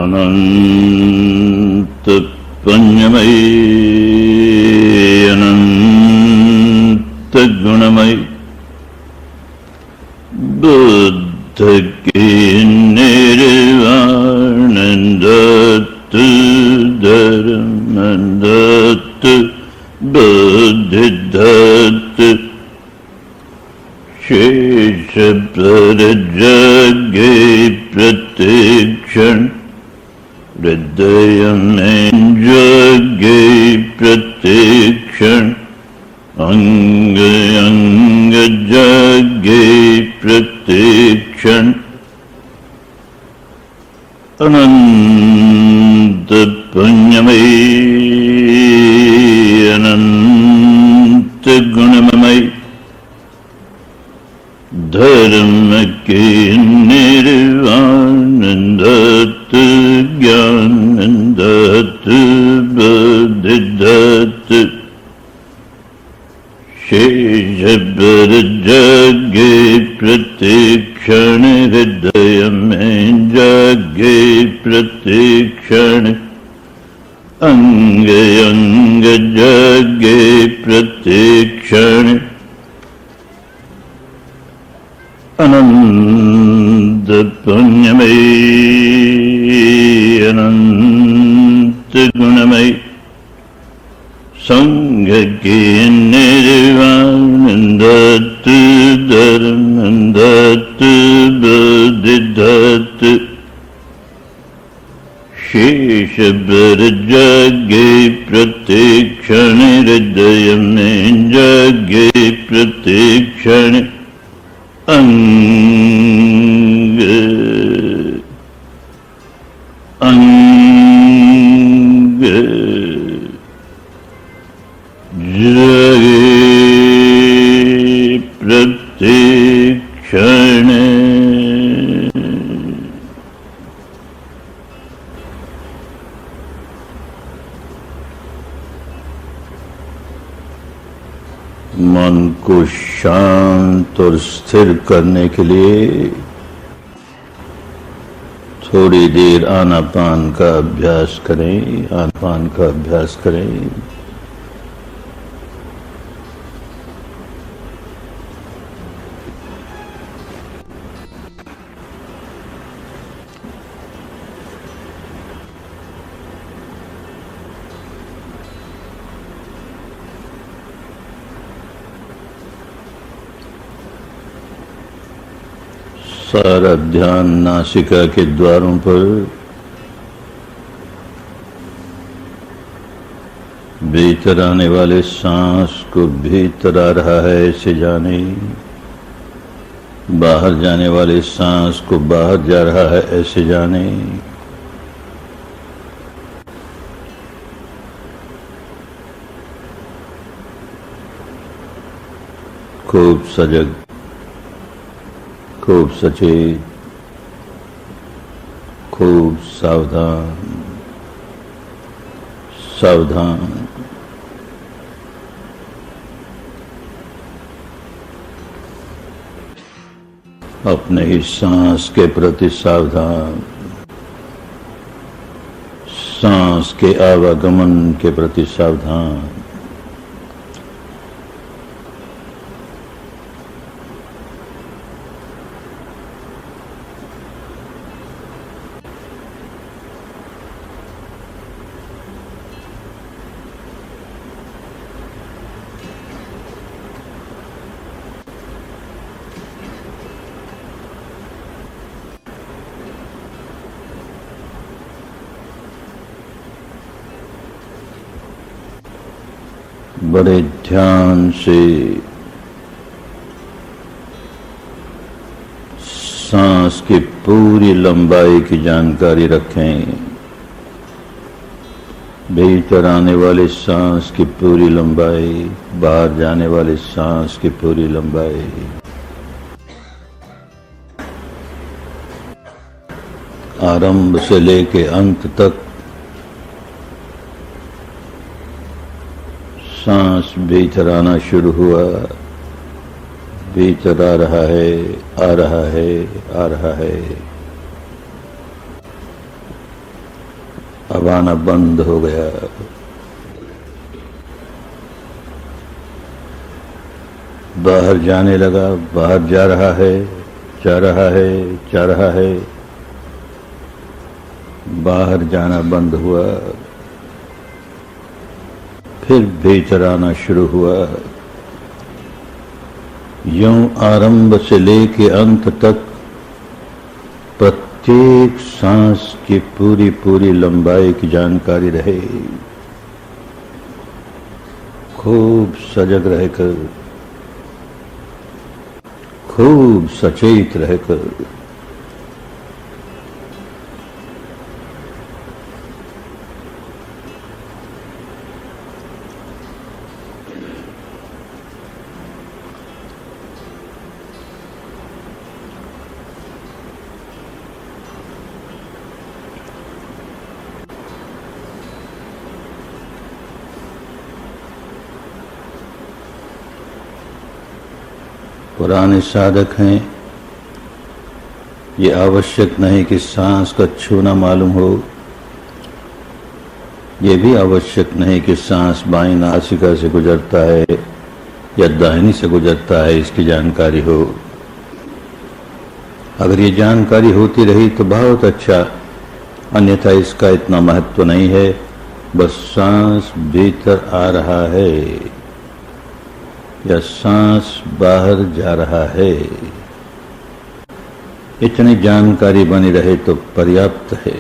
अनंत पुण्यमयी अनंत गुणमयी बुद्ध की निर्वाण दत्त धर्म दत्त बुद्धि दत्त शेष पर जगे प्रत्यक्षण हृदय में जगे प्रत्यक्षण अंग अंग जगे प्रत्यक्षण अनंत पुण्यमयी अनंत गुणमयी धर्म के निर्वाण दत्त ज्ञान दत्त बुद्धि दत्त शेष पर जगे प्रत्यक्षण हृदय में जगे प्रत्यक्षण अंग अंग जगे प्रत्यक्षण अनंत पुण्यमयी अनंत गुणमयी संघ के निर्वाण दत्त धर्म दत्त बुद्धि दत्त शेष पर जगे प्रत्यक्षण हृदय में जगे प्रत्यक्षण अंग अंग जगे प्रत्यक्षण मन को शांत और स्थिर करने के लिए थोड़ी देर आनापान का अभ्यास करें। आनापान का अभ्यास करें। सारा ध्यान नासिका के द्वारों पर, भीतर आने वाले सांस को भीतर आ रहा है ऐसे जाने, बाहर जाने वाले सांस को बाहर जा रहा है ऐसे जाने। खूब सजग, खूब सचेत, खूब सावधान सावधान। अपने ही सांस के प्रति सावधान, सांस के आवागमन के प्रति सावधान। बड़े ध्यान से सांस की पूरी लंबाई की जानकारी रखें। भीतर आने वाले सांस की पूरी लंबाई, बाहर जाने वाले सांस की पूरी लंबाई। आरंभ से लेके अंत तक सांस भीतर आना शुरू हुआ, भीतर आ रहा है, आ रहा है, आ रहा है। अब आना बंद हो गया। बाहर जाने लगा, बाहर जा रहा है, जा रहा है, जा रहा है। बाहर जाना बंद हुआ, फिर भीतर आना शुरू हुआ। यूं आरंभ से लेके अंत तक प्रत्येक सांस की पूरी पूरी लंबाई की जानकारी रहे। खूब सजग रहकर, खूब सचेत रहकर। पुराने साधक हैं, ये आवश्यक नहीं कि सांस का छूना मालूम हो। ये भी आवश्यक नहीं कि सांस बाईं नासिका से गुजरता है या दाहिनी से गुजरता है, इसकी जानकारी हो। अगर ये जानकारी होती रही तो बहुत अच्छा, अन्यथा इसका इतना महत्व नहीं है। बस सांस भीतर आ रहा है या सांस बाहर जा रहा है, इतनी जानकारी बनी रहे तो पर्याप्त है।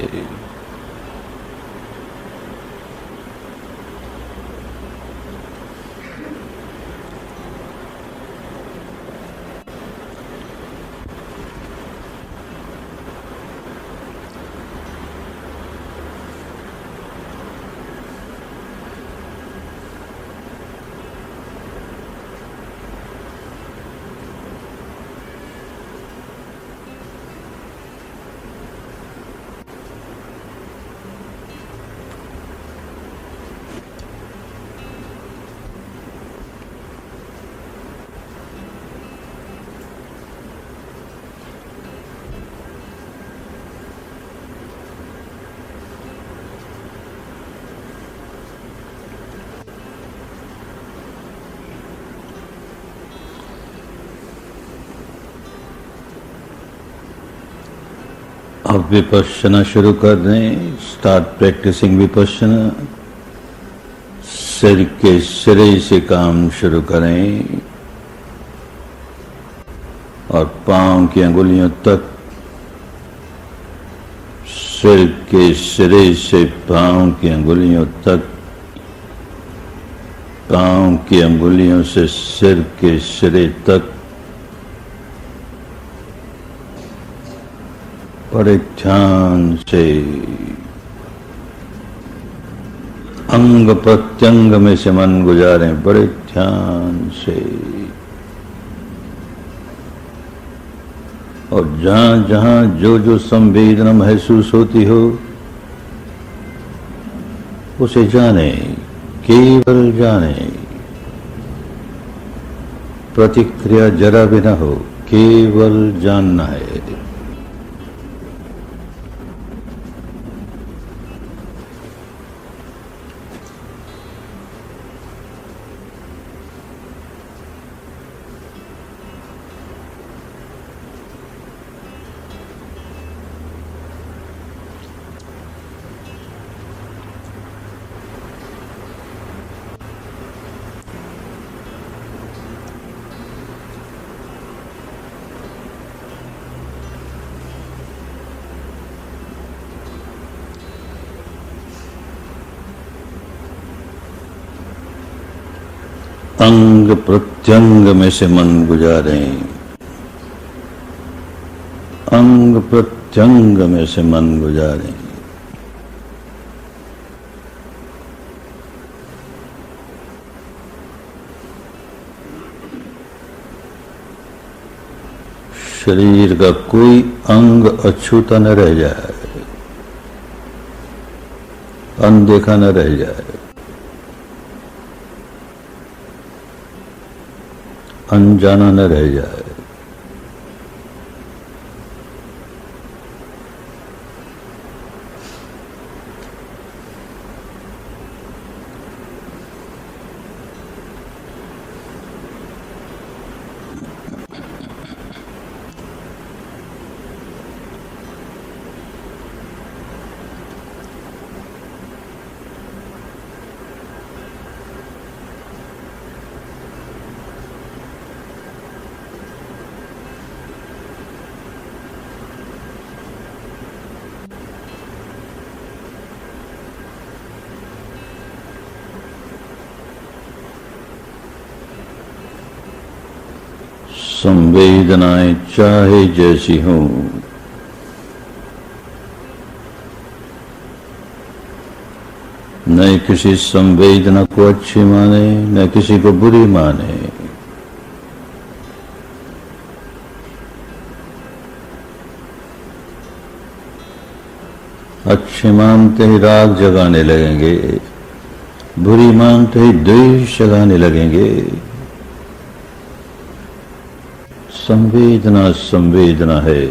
अब विपश्यना शुरू कर दें। Start practising Vipassana. सिर के सिरे से काम शुरू करें और पांव की अंगुलियों तक, सिर के सिरे से पांव की अंगुलियों तक, पांव की अंगुलियों से सिर के सिरे तक बड़े ध्यान से अंग प्रत्यंग में से मन गुजारें, बड़े ध्यान से। और जहां जहां जो जो संवेदना महसूस होती हो उसे जाने, केवल जाने। प्रतिक्रिया जरा भी न हो, केवल जानना है। अंग प्रत्यंग में से मन गुजारें, अंग प्रत्यंग में से मन गुजारें। शरीर का कोई अंग अछूता न रह जाए, अनदेखा न रह जाए, अनजाना न रह जाए। संवेदनाएं चाहे जैसी हों, न किसी संवेदना को अच्छी माने न किसी को बुरी माने। अच्छे मानते ही राग जगाने लगेंगे, बुरी मानते ही द्वेष जगाने लगेंगे। संवेदना संवेदना है,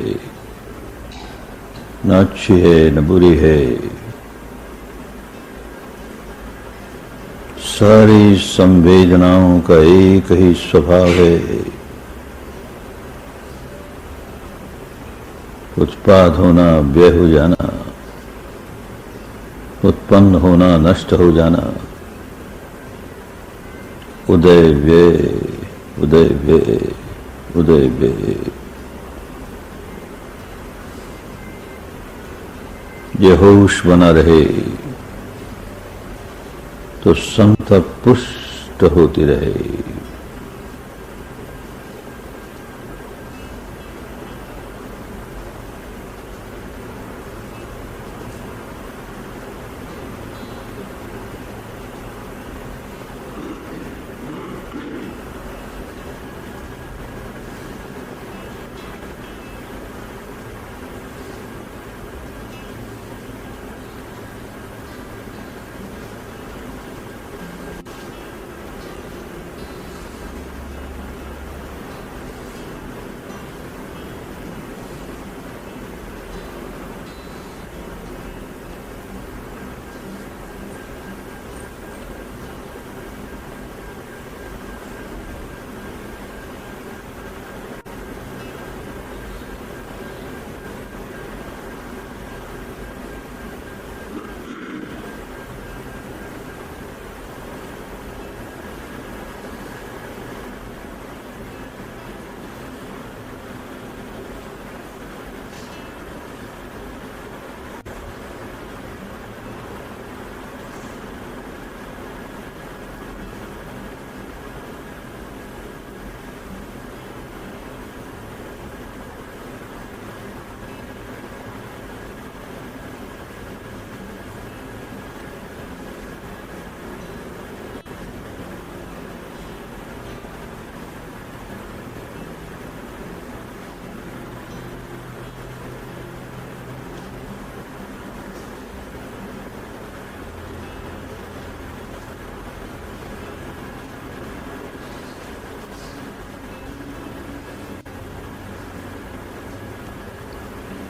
न अच्छी है न बुरी है। सारी संवेदनाओं का एक ही स्वभाव है, उत्पाद होना, व्यय हो जाना, उत्पन्न होना, नष्ट हो जाना, उदय व्यय, उदय व्यय, उदय व्यय। ये होश बना रहे तो समता पुष्ट होती रहे।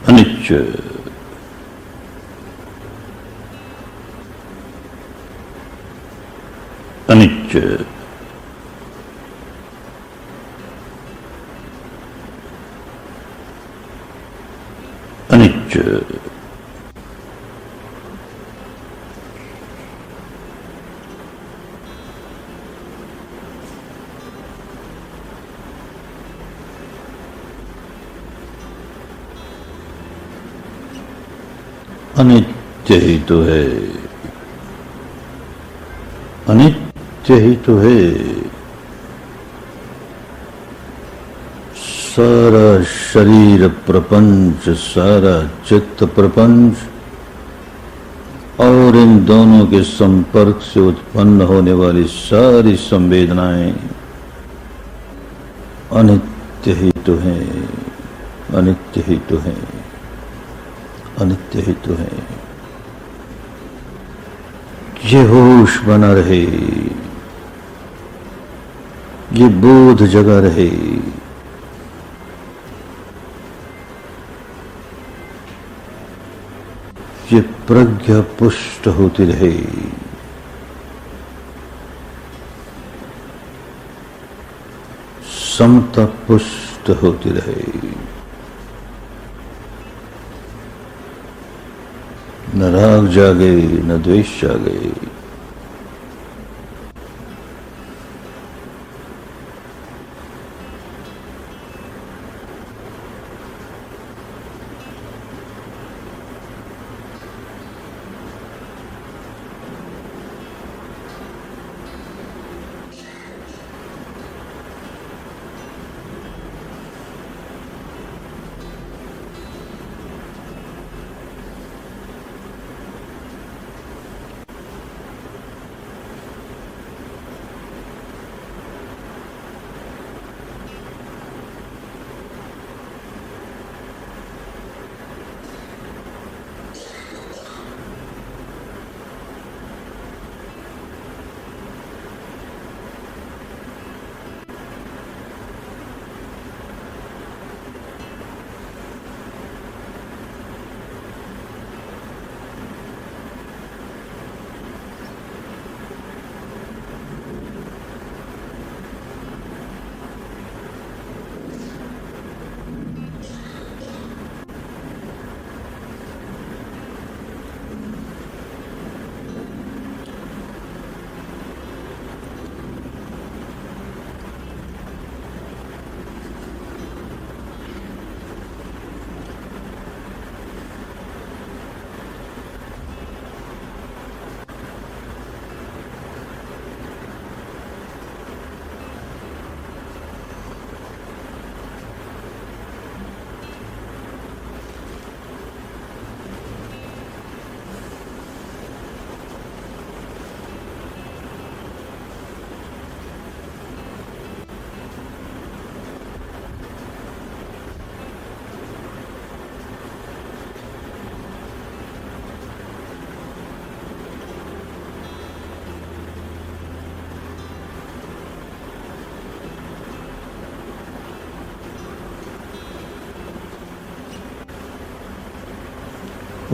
अनिच्च, अनिच्च, अनिच्च, अनित्य ही तो है, अनित्य ही तो है। सारा शरीर प्रपंच, सारा चित्त प्रपंच और इन दोनों के संपर्क से उत्पन्न होने वाली सारी संवेदनाएं अनित्य ही तो हैं, अनित्य ही तो हैं, अनित्य ही तो है। ये होश बना रहे, ये बोध जगा रहे, ये प्रज्ञा पुष्ट होती रहे। समता पुष्ट होती रहे। न राग जागे न द्वेष जागे।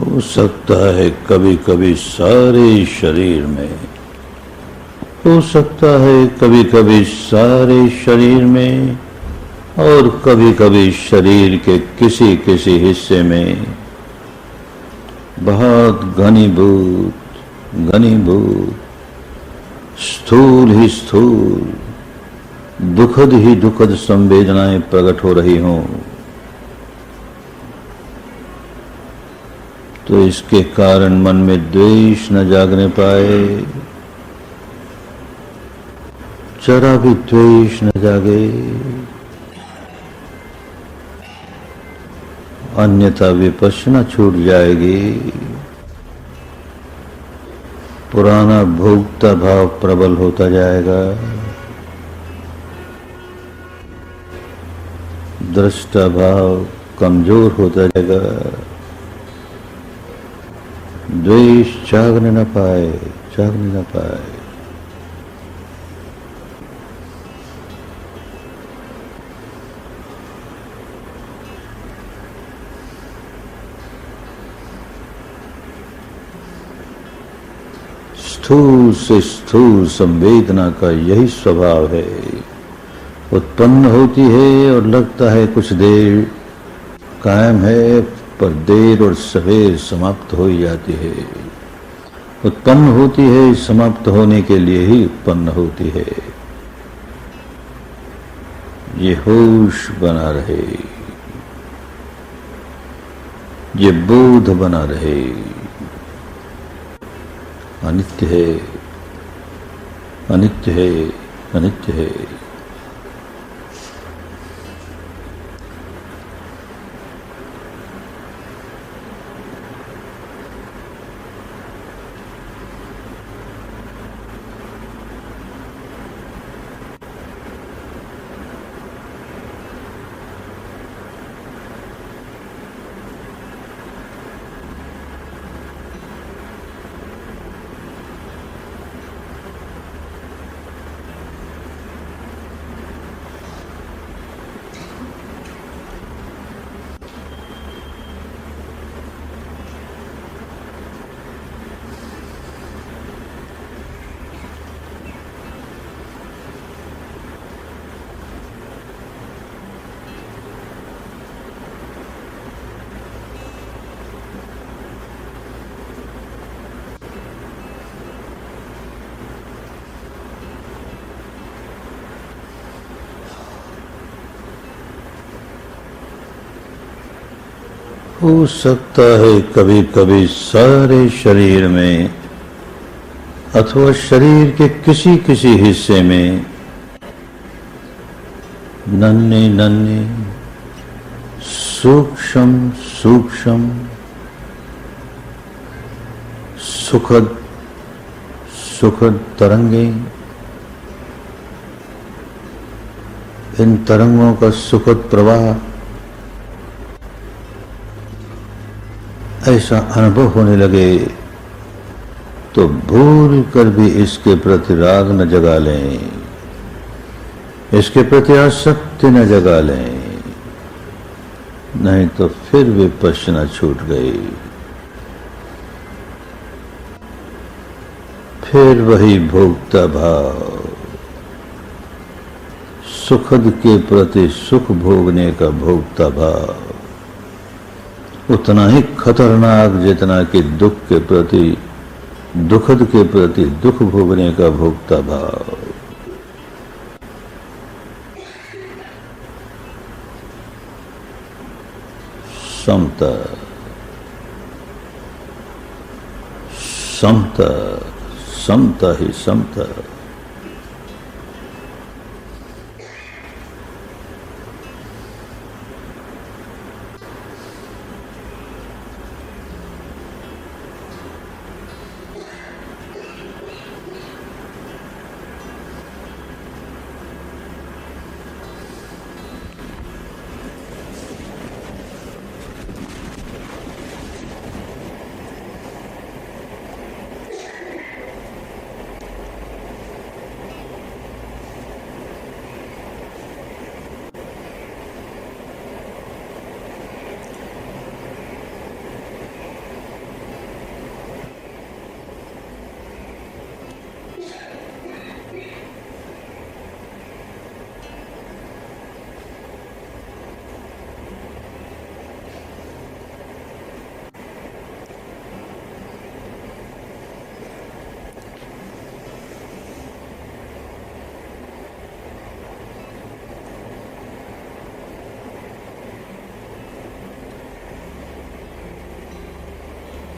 हो सकता है कभी कभी सारे शरीर में, हो सकता है कभी कभी सारे शरीर में, और कभी कभी शरीर के किसी किसी हिस्से में बहुत घनीभूत स्थूल ही स्थूल, दुखद ही दुखद संवेदनाएं प्रकट हो रही हों, तो इसके कारण मन में द्वेष न जागने पाए, जरा भी द्वेष न जागे, अन्यथा विपश्यना छूट जाएगी। पुराना भोक्ता भाव प्रबल होता जाएगा, दृष्टा भाव कमजोर होता जाएगा, द्वेष जागने न पाए। स्थूल से स्थूल संवेदना का यही स्वभाव है, उत्पन्न होती है और लगता है कुछ देर कायम है, पर देर और सवेर समाप्त हो ही जाती है। उत्पन्न होती है, समाप्त होने के लिए ही उत्पन्न होती है। ये होश बना रहे, ये बोध बना रहे, अनित्य है, अनित्य है, अनित्य है। हो सकता है कभी कभी सारे शरीर में अथवा शरीर के किसी किसी हिस्से में नन्हे नन्हे सूक्ष्म सूक्ष्म सुखद सुखद तरंगें, इन तरंगों का सुखद प्रवाह ऐसा अनुभव होने लगे तो भूल कर भी इसके प्रति राग न जगा लें, इसके प्रति आसक्ति न जगा लें, नहीं तो फिर विपश्यना छूट गई, फिर वही भोक्ता भाव, सुखद के प्रति सुख भोगने का भोक्ता भाव उतना ही खतरनाक जितना कि दुख के प्रति, दुखद के प्रति दुख भोगने का भोक्ता भाव। समता समता समता ही समता।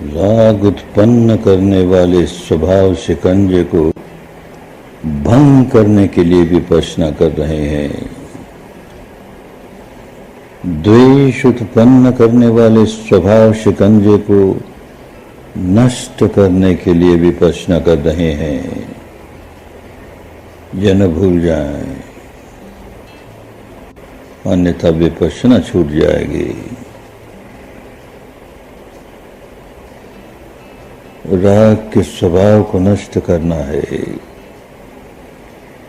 राग उत्पन्न करने वाले स्वभाव शिकंजे को भंग करने के लिए विपश्यना कर रहे हैं। द्वेष उत्पन्न करने वाले स्वभाव शिकंजे को नष्ट करने के लिए विपश्यना कर रहे हैं। यह न भूल जाएं, अन्यथा विपश्यना छूट जाएगी। राग के स्वभाव को नष्ट करना है,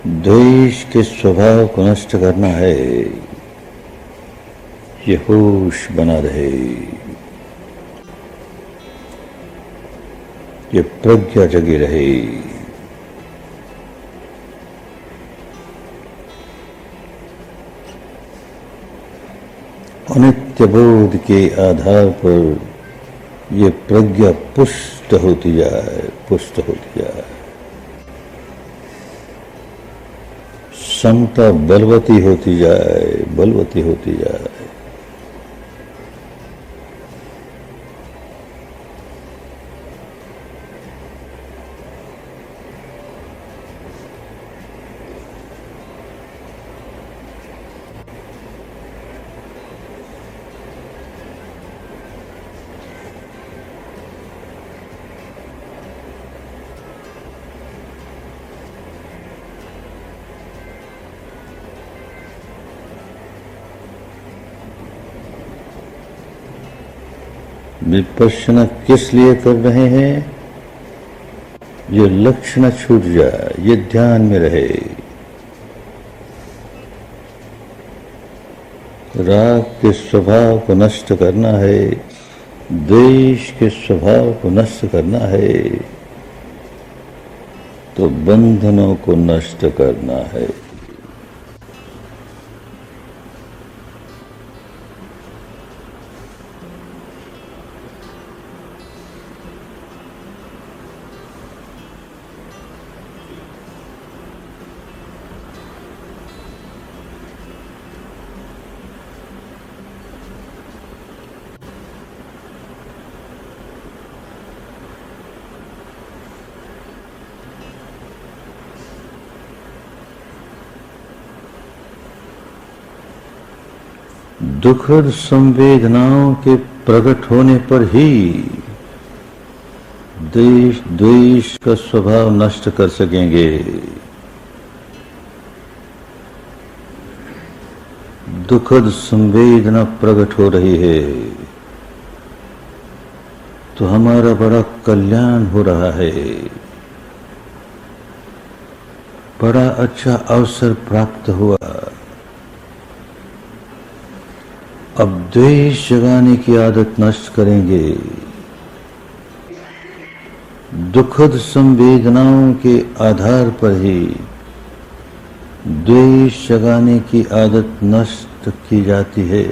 द्वेष के स्वभाव को नष्ट करना है। ये होश बना रहे, ये प्रज्ञा जगी रहे। अनित्य बोध के आधार पर ये प्रज्ञा पुष्ट होती जाए, पुष्ट होती जाए। समता बलवती होती जाए, बलवती होती जाए। विपश्यना किस लिए कर रहे हैं? ये लक्ष्य न छूट जाए, ये ध्यान में रहे। राग के स्वभाव को नष्ट करना है, द्वेष के स्वभाव को नष्ट करना है, तो बंधनों को नष्ट करना है। दुखद संवेदनाओं के प्रकट होने पर ही देश द्वेष का स्वभाव नष्ट कर सकेंगे। दुखद संवेदना प्रकट हो रही है तो हमारा बड़ा कल्याण हो रहा है, बड़ा अच्छा अवसर प्राप्त हुआ। अब द्वेष जगाने की आदत नष्ट करेंगे। दुखद संवेदनाओं के आधार पर ही द्वेष जगाने की आदत नष्ट की जाती है।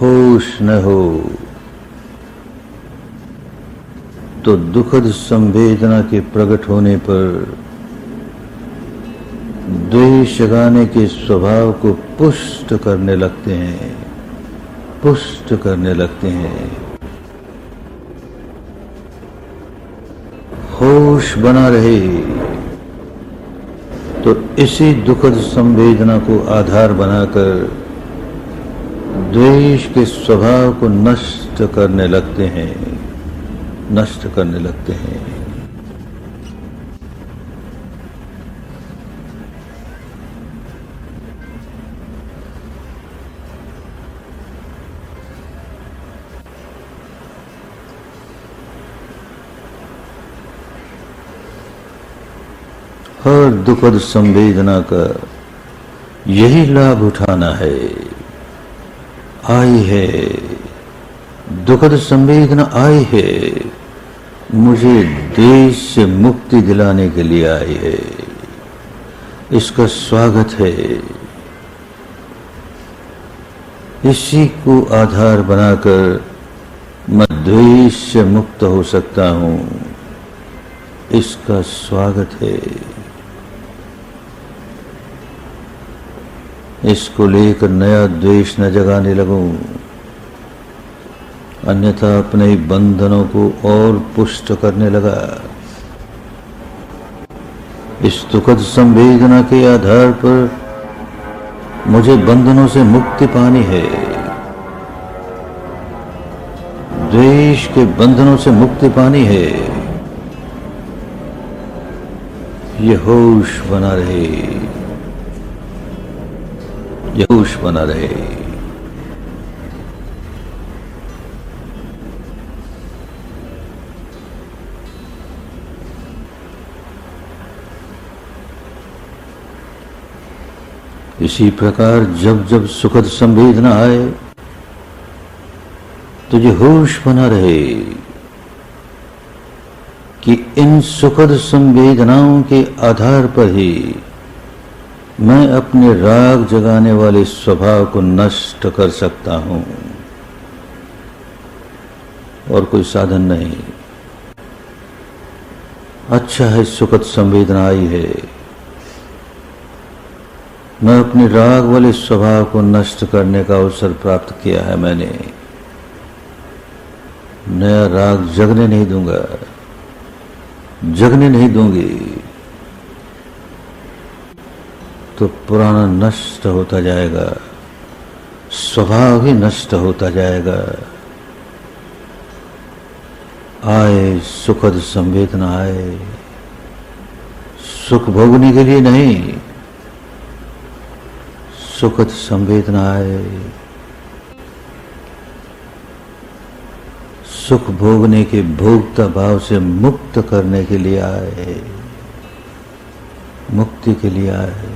होश न हो तो दुखद संवेदना के प्रकट होने पर द्वेष जगाने के स्वभाव को पुष्ट करने लगते हैं, पुष्ट करने लगते हैं। होश बना रहे तो इसी दुखद संवेदना को आधार बनाकर द्वेष के स्वभाव को नष्ट करने लगते हैं, नष्ट करने लगते हैं। हर दुखद संवेदना का यही लाभ उठाना है। आई है दुखद संवेदना, आई है मुझे देश से मुक्ति दिलाने के लिए आई है, इसका स्वागत है। इसी को आधार बनाकर मैं द्वेष से मुक्त हो सकता हूं, इसका स्वागत है। इसको लेकर नया द्वेष न जगाने लगूं, अन्यथा अपने ही बंधनों को और पुष्ट करने लगा। इस दुखद संवेदना के आधार पर मुझे बंधनों से मुक्ति पानी है, द्वेष के बंधनों से मुक्ति पानी है। ये होश बना रहे, ये होश बना रहे। इसी प्रकार जब जब सुखद संवेदना आए तो ये होश बना रहे कि इन सुखद संवेदनाओं के आधार पर ही मैं अपने राग जगाने वाले स्वभाव को नष्ट कर सकता हूं, और कोई साधन नहीं। अच्छा है सुखद संवेदना आई है, मैं अपने राग वाले स्वभाव को नष्ट करने का अवसर प्राप्त किया है। मैंने नया राग जगने नहीं दूंगा, जगने नहीं दूंगी, तो पुराना नष्ट होता जाएगा, स्वभाव ही नष्ट होता जाएगा। आए सुखद संवेदना आए, सुख भोगने के लिए नहीं, सुखद संवेदना आए, सुख भोगने के भोक्ता भाव से मुक्त करने के लिए आए, मुक्ति के लिए आए।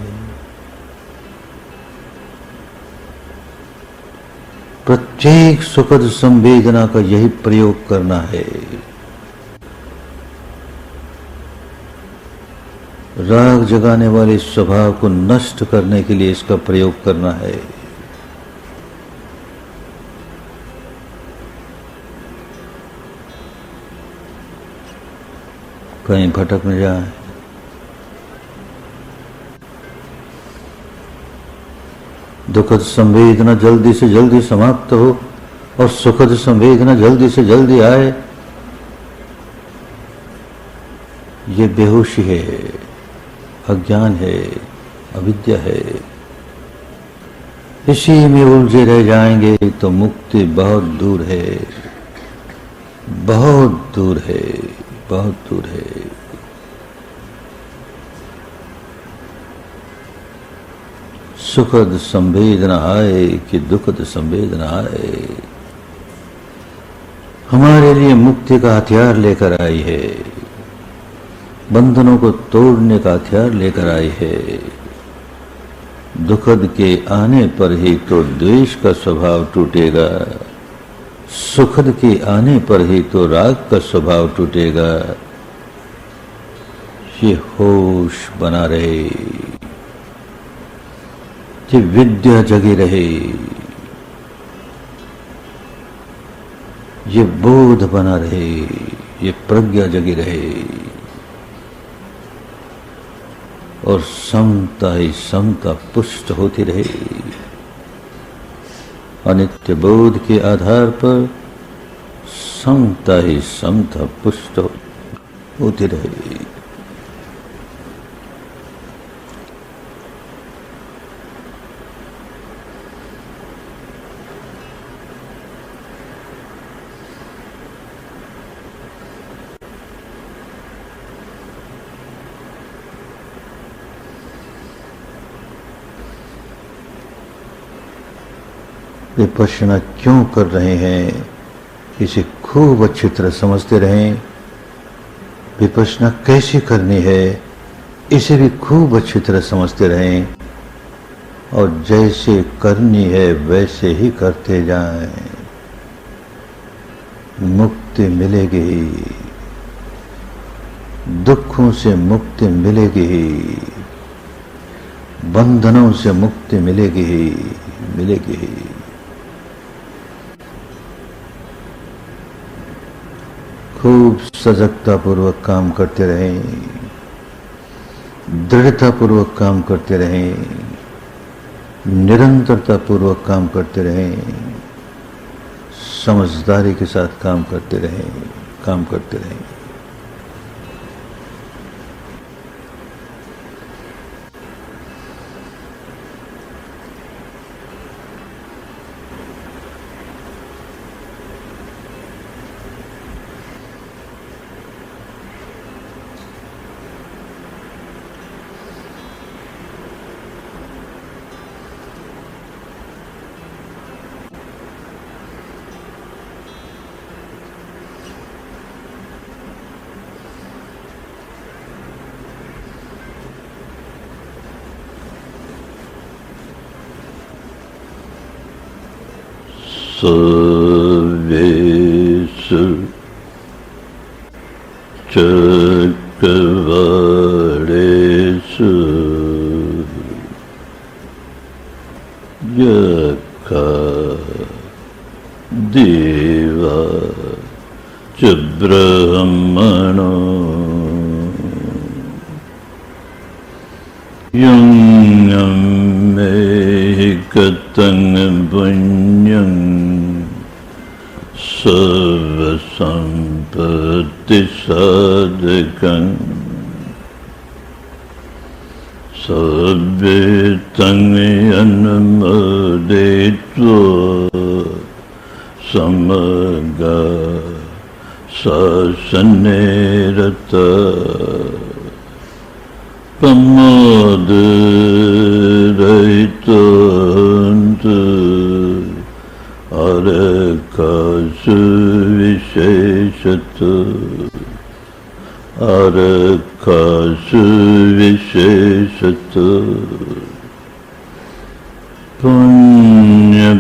प्रत्येक सुखद संवेदना का यही प्रयोग करना है। राग जगाने वाले स्वभाव को नष्ट करने के लिए इसका प्रयोग करना है। कहीं भटक न जाए। दुखद संवेदना जल्दी से जल्दी समाप्त हो और सुखद संवेदना जल्दी से जल्दी आए, ये बेहोशी है, अज्ञान है, अविद्या है। इसी में उलझे रह जाएंगे तो मुक्ति बहुत दूर है, बहुत दूर है, बहुत दूर है। सुखद संवेदना आए कि दुखद संवेदना आए, हमारे लिए मुक्ति का हथियार लेकर आई है, बंधनों को तोड़ने का हथियार लेकर आई है। दुखद के आने पर ही तो द्वेष का स्वभाव टूटेगा, सुखद के आने पर ही तो राग का स्वभाव टूटेगा। ये होश बना रहे, ये विद्या जगी रहे, ये बोध बना रहे, ये प्रज्ञा जगी रहे, और समता ही समता पुष्ट होती रहे। अनित्य बोध के आधार पर समता ही समता पुष्ट होती रहे। विपश्यना क्यों कर रहे हैं, इसे खूब अच्छी तरह समझते रहें। विपश्यना कैसे करनी है, इसे भी खूब अच्छी तरह समझते रहें, और जैसे करनी है वैसे ही करते जाएं। मुक्ति मिलेगी ही, दुखों से मुक्ति मिलेगी ही, बंधनों से मुक्ति मिलेगी ही, मिलेगी ही। खूब सजगता पूर्वक काम करते रहें, दृढ़ता पूर्वक काम करते रहें, निरंतरता पूर्वक काम करते रहें, समझदारी के साथ काम करते रहें। सर्वेषु चक्रवालेषु यथा देवा च ब्रह्मणो यं मे कतं पुण्यं सर्वसम्पत्तिसाधकं सर्वे तं अनुमोदयित्वा समगा शासने रताः प्रमादरहितान्तु अरकासु विशेषतः पुण्यभागमिदं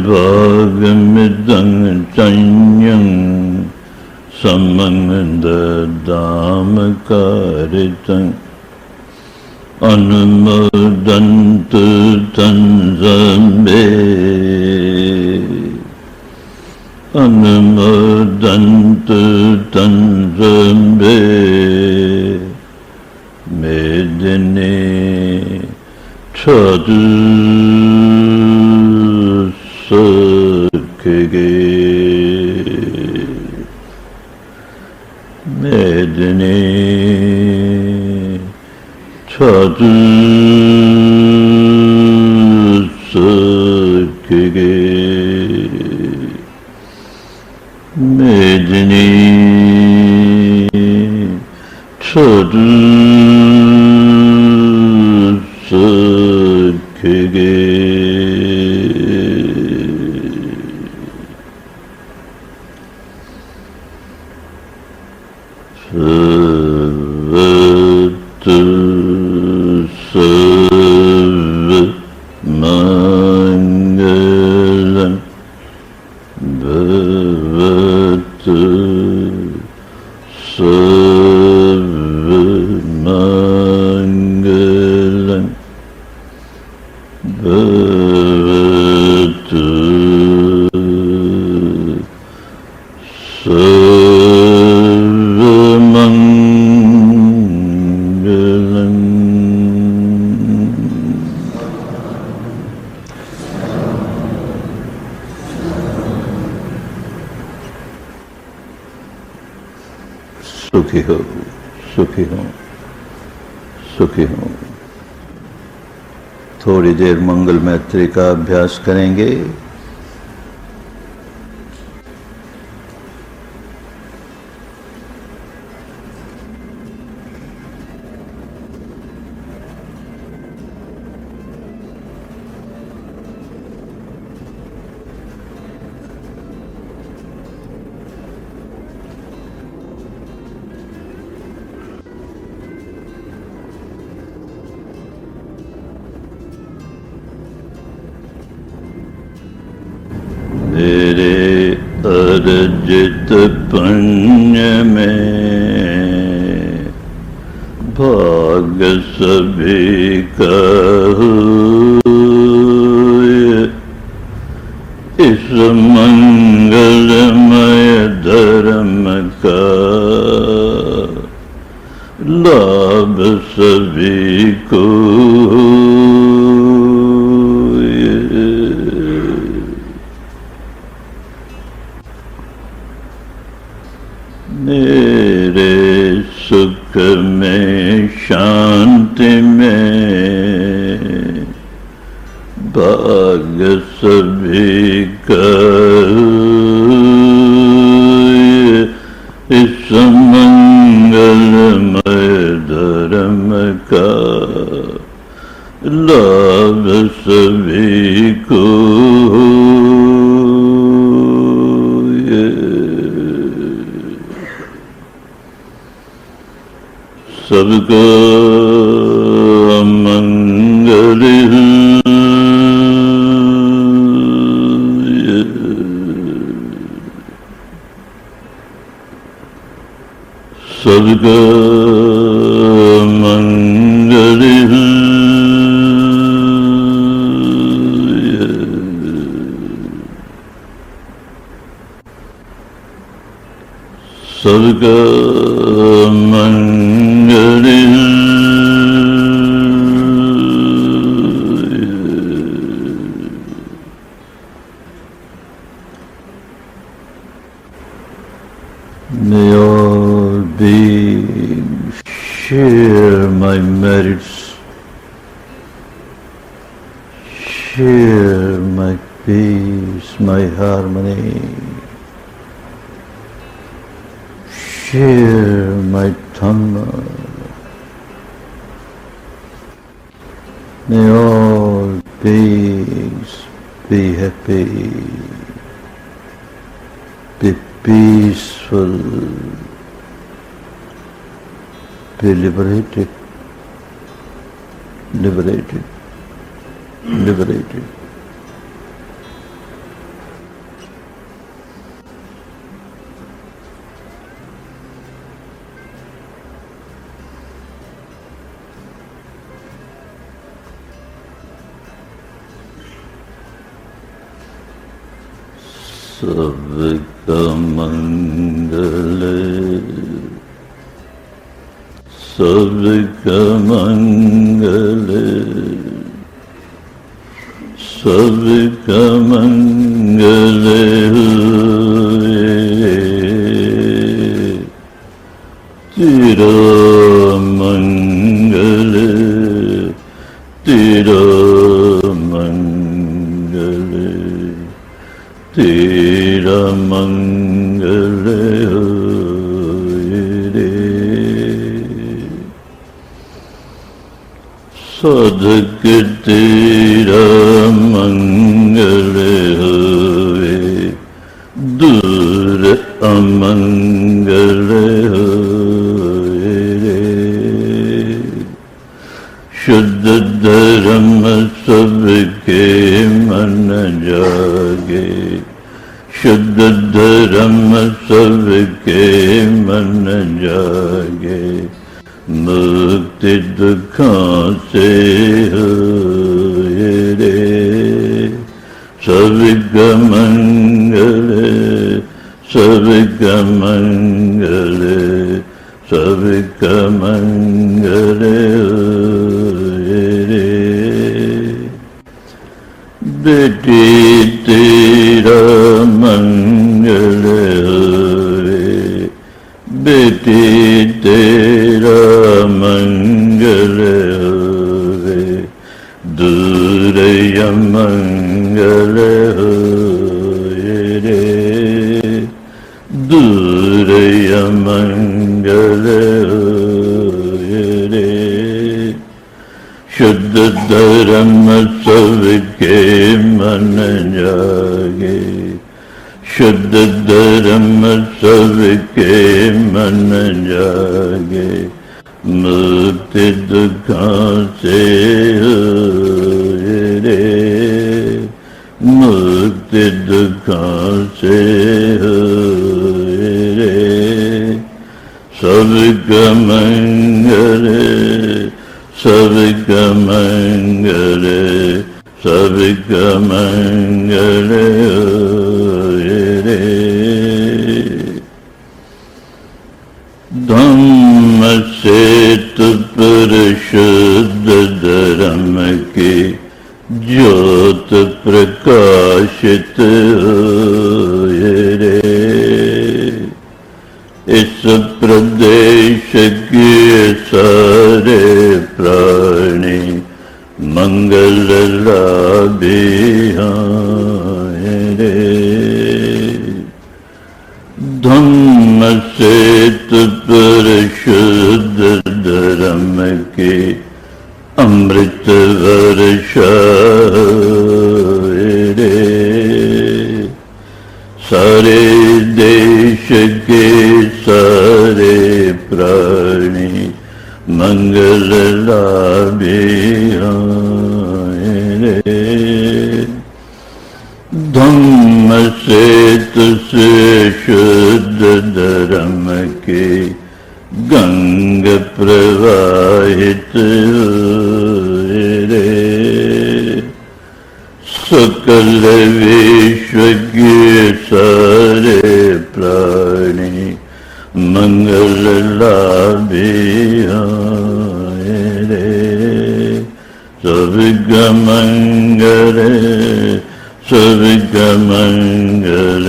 चैन्यं समं ददाम कारितं अनुमोदन्तु तं सर्वे मेदिनी चतुसखगे मेदिनी चतुसखगे मेदिनी चतुसखगे सर्वत्र सर्वमङ्गलं भवतु सर्वमङ्गलं भवतु सर्वमङ्गलम्। सुखी हो, सुखी हो, सुखी हो। थोड़ी देर मंगल मैत्री का अभ्यास करेंगे। मेरे अर्जित पुण्य में भाग सभी का हुए, इस मंगलमय धर्म का लाभ सभी को हुए। शांति में भाग सभी का इस मंगलमय धर्म का लाभ सभी को सबका मंगल सबका मंगल सबका मंगल May all beings share my merits, share my peace, my harmony, share my dhamma. May all beings be happy, be peaceful, be liberated, liberated, liberated. सबका मंगल सबका मंगल सबका मंगल तेरा मंगल तेरा मंगल तेरा मंगल होए रे साधक तेरा मंगल होए दूर अमंगल होए रे शुद्ध धर्म सबके मन जागे शुद्ध धर्म सबके मन जागे मुक्ति दुखों से होए रे सबका मंगल सबका मंगल सबका मंगल होए रे बेटी तेरा मंगल होए बेटी तेरा मंगल होए दूर अमंगल होए रे दूर अमंगल होए रे शुद्ध धर्म सबके मन जागे शुद्ध धर्म सबके मन जागे मुक्ति दुखों से होए रे मुक्ति दुखों से होए रे सबका मंगल सबका मंगल सबका मंगल होए रे धम्म सेतु पर शुद्ध धर्म की ज्योत प्रकाशित होए रे इस प्रदेश के सारे प्राणी मंगल लाभिहाय रे। धम्म सेतु पर शुद्ध धर्म के अमृत वर्षा रे। सारे देश के सारे प्राणी मंगल लाभिहाय रे। धम्म सेतु से शुद्ध धर्म के गंग प्रवाहित रे। सकल विश्व के सारे प्राणी मंगल लाभिहाय रे। सबका मंगल सबका मंगल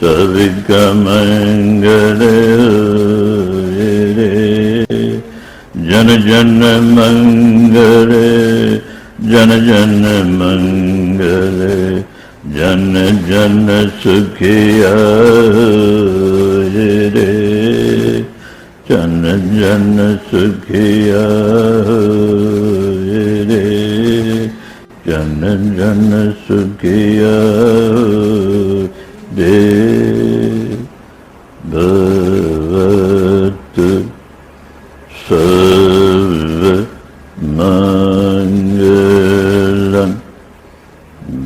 सबका मंगल रे। जन जन मंगल जन जन मंगल जन जन सुखिया रे। जन जन सुखिया रे। जन जन सुखिया रे। भवतु सर्व मंगलम्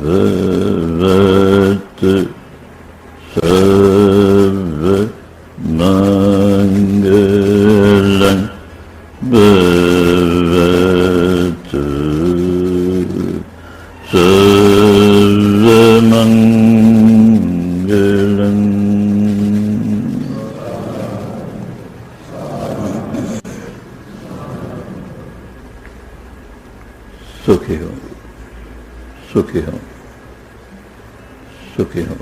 भवतु सर्व मंगलम् भवतु सर्व मंगलम्। सुखी हो सुखी हो सुखी हो।